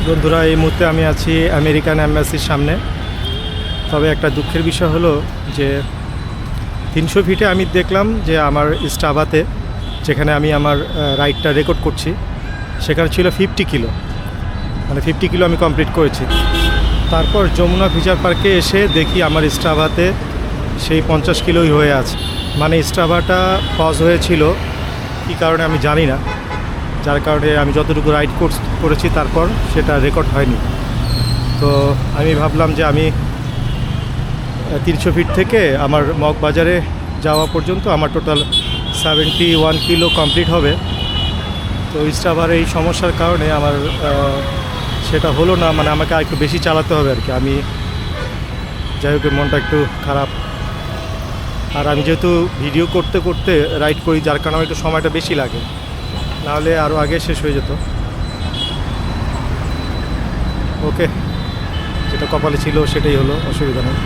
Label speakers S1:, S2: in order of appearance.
S1: বন্ধুরা, এই মুহূর্তে আমি আছি আমেরিকান এম্বাসির সামনে। তবে একটা দুঃখের বিষয় হলো যে 300 ফিটে আমি দেখলাম যে আমার স্ট্রাভাতে, যেখানে আমি আমার রাইডটা রেকর্ড করছি, সেখানে ছিল 50 কিলো, মানে 50 কিলো আমি কমপ্লিট করেছি। তারপর যমুনা ফিচার পার্কে এসে দেখি আমার স্ট্রাভাতে সেই 50 কিলোই হয়ে আছে। মানে স্ট্রাভাটা পজ হয়েছিল কী কারণে আমি জানি না, যার কারণে আমি যতটুকু রাইড করেছি তারপর সেটা রেকর্ড হয়নি। তো আমি ভাবলাম যে আমি 300 ফিট থেকে আমার মগবাজারে যাওয়া পর্যন্ত আমার টোটাল 71 কিলো কমপ্লিট হবে। তো স্ট্রাভার এই সমস্যার কারণে আমার সেটা হলো না, মানে আমাকে আর একটু বেশি চালাতে হবে আর কি। আমি যাই হোক, মনটা একটু খারাপ। আর আমি যেহেতু ভিডিও করতে করতে রাইড করি, যার কারণে একটু সময়টা বেশি লাগে, নাহলে আরও আগে শেষ হয়ে যেত। ওকে, যেটা কপালে ছিল সেটাই হলো, অসুবিধা নেই।